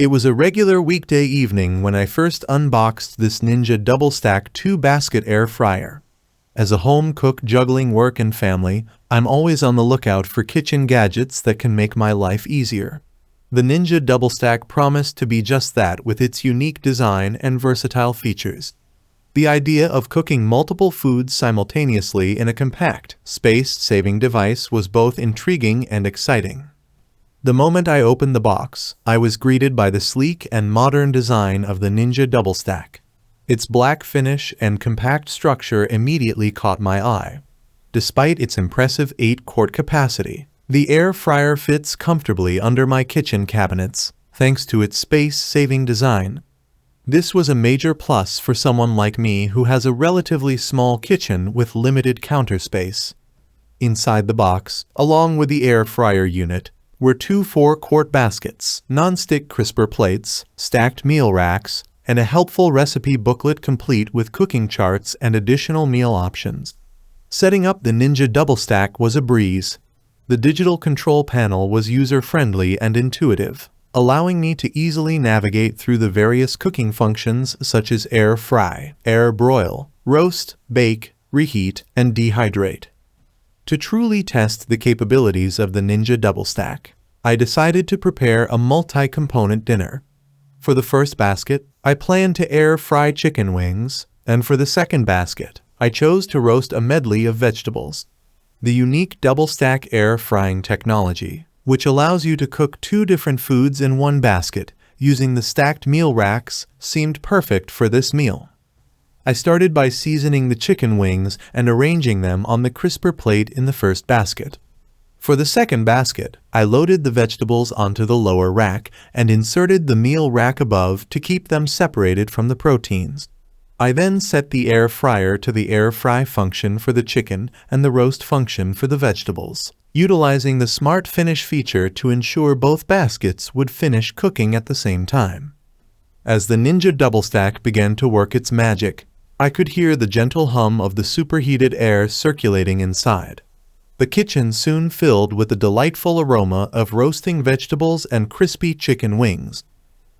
It was a regular weekday evening when I first unboxed this Ninja DoubleStack 2-basket air fryer. As a home cook juggling work and family, I'm always on the lookout for kitchen gadgets that can make my life easier. The Ninja DoubleStack promised to be just that with its unique design and versatile features. The idea of cooking multiple foods simultaneously in a compact, space-saving device was both intriguing and exciting. The moment I opened the box, I was greeted by the sleek and modern design of the Ninja DoubleStack. Its black finish and compact structure immediately caught my eye. Despite its impressive 8-quart capacity, the air fryer fits comfortably under my kitchen cabinets, thanks to its space-saving design. This was a major plus for someone like me who has a relatively small kitchen with limited counter space. Inside the box, along with the air fryer unit, were 2 4-quart baskets, non-stick crisper plates, stacked meal racks, and a helpful recipe booklet complete with cooking charts and additional meal options. Setting up the Ninja DoubleStack was a breeze. The digital control panel was user-friendly and intuitive, allowing me to easily navigate through the various cooking functions such as air fry, air broil, roast, bake, reheat, and dehydrate. To truly test the capabilities of the Ninja DoubleStack, I decided to prepare a multi-component dinner. For the first basket, I planned to air fry chicken wings, and for the second basket, I chose to roast a medley of vegetables. The unique DoubleStack Air Frying Technology, which allows you to cook 2 different foods in one basket using the stacked meal racks, seemed perfect for this meal. I started by seasoning the chicken wings and arranging them on the crisper plate in the first basket. For the second basket, I loaded the vegetables onto the lower rack and inserted the meal rack above to keep them separated from the proteins. I then set the air fryer to the air fry function for the chicken and the roast function for the vegetables, utilizing the Smart Finish feature to ensure both baskets would finish cooking at the same time. As the Ninja DoubleStack began to work its magic, I could hear the gentle hum of the superheated air circulating inside. The kitchen soon filled with the delightful aroma of roasting vegetables and crispy chicken wings.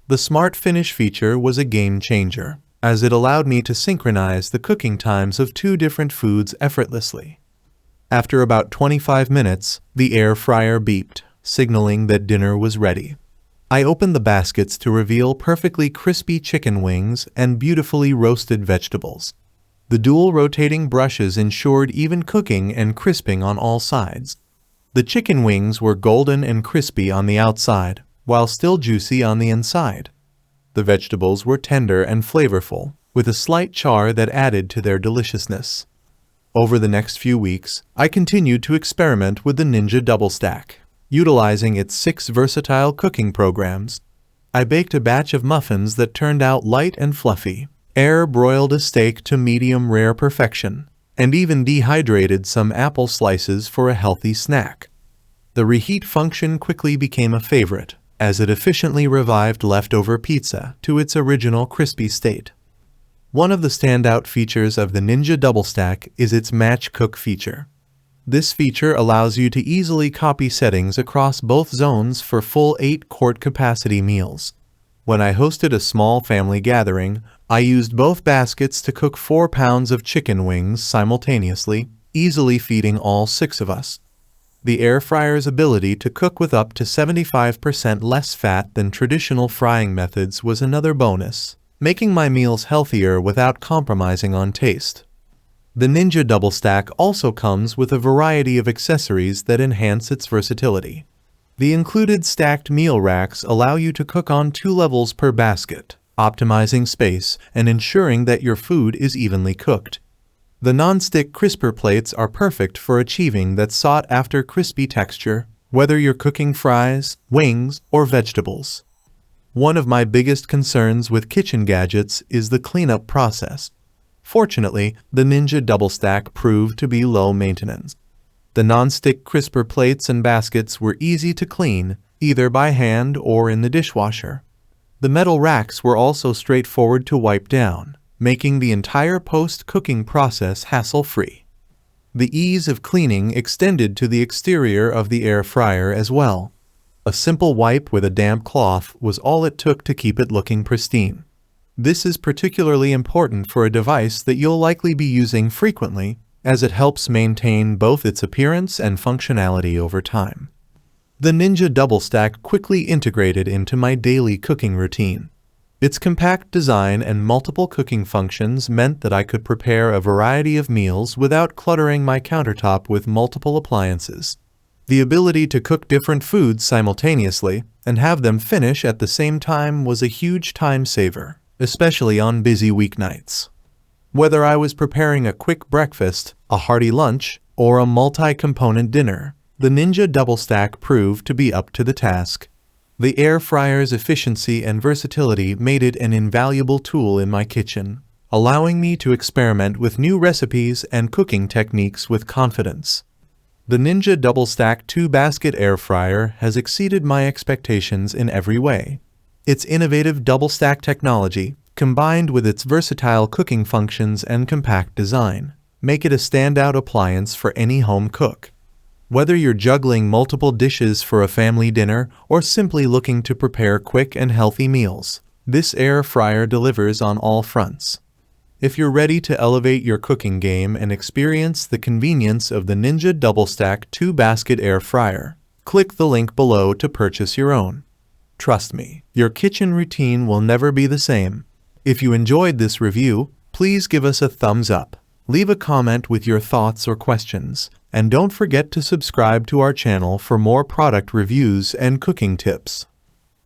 The Smart Finish feature was a game changer, as it allowed me to synchronize the cooking times of 2 different foods effortlessly. After about 25 minutes, the air fryer beeped, signaling that dinner was ready. I opened the baskets to reveal perfectly crispy chicken wings and beautifully roasted vegetables. The dual rotating brushes ensured even cooking and crisping on all sides. The chicken wings were golden and crispy on the outside, while still juicy on the inside. The vegetables were tender and flavorful, with a slight char that added to their deliciousness. Over the next few weeks, I continued to experiment with the Ninja DoubleStack, utilizing its 6 versatile cooking programs. I baked a batch of muffins that turned out light and fluffy, air-broiled a steak to medium-rare perfection, and even dehydrated some apple slices for a healthy snack. The reheat function quickly became a favorite, as it efficiently revived leftover pizza to its original crispy state. One of the standout features of the Ninja DoubleStack is its Match Cook feature. This feature allows you to easily copy settings across both zones for full 8-quart capacity meals. When I hosted a small family gathering, I used both baskets to cook 4 pounds of chicken wings simultaneously, easily feeding all 6 of us. The air fryer's ability to cook with up to 75% less fat than traditional frying methods was another bonus, making my meals healthier without compromising on taste. The Ninja DoubleStack also comes with a variety of accessories that enhance its versatility. The included stacked meal racks allow you to cook on 2 levels per basket, optimizing space and ensuring that your food is evenly cooked. The non-stick crisper plates are perfect for achieving that sought-after crispy texture, whether you're cooking fries, wings, or vegetables. One of my biggest concerns with kitchen gadgets is the cleanup process. Fortunately, the Ninja DoubleStack proved to be low maintenance. The non-stick crisper plates and baskets were easy to clean, either by hand or in the dishwasher. The metal racks were also straightforward to wipe down, making the entire post-cooking process hassle-free. The ease of cleaning extended to the exterior of the air fryer as well. A simple wipe with a damp cloth was all it took to keep it looking pristine. This is particularly important for a device that you'll likely be using frequently, as it helps maintain both its appearance and functionality over time. The Ninja DoubleStack quickly integrated into my daily cooking routine. Its compact design and multiple cooking functions meant that I could prepare a variety of meals without cluttering my countertop with multiple appliances. The ability to cook different foods simultaneously and have them finish at the same time was a huge time saver, especially on busy weeknights. Whether I was preparing a quick breakfast, a hearty lunch, or a multi-component dinner, the Ninja DoubleStack proved to be up to the task. The air fryer's efficiency and versatility made it an invaluable tool in my kitchen, allowing me to experiment with new recipes and cooking techniques with confidence. The Ninja DoubleStack 2-basket air fryer has exceeded my expectations in every way. Its innovative DoubleStack technology, combined with its versatile cooking functions and compact design, make it a standout appliance for any home cook. Whether you're juggling multiple dishes for a family dinner or simply looking to prepare quick and healthy meals, this air fryer delivers on all fronts. If you're ready to elevate your cooking game and experience the convenience of the Ninja DoubleStack 2-basket air fryer, click the link below to purchase your own. Trust me, your kitchen routine will never be the same. If you enjoyed this review, please give us a thumbs up. Leave a comment with your thoughts or questions, and don't forget to subscribe to our channel for more product reviews and cooking tips.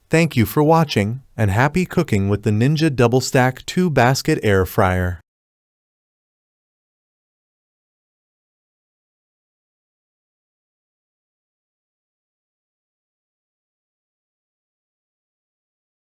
Thank you for watching, and happy cooking with the Ninja DoubleStack 2-basket air fryer.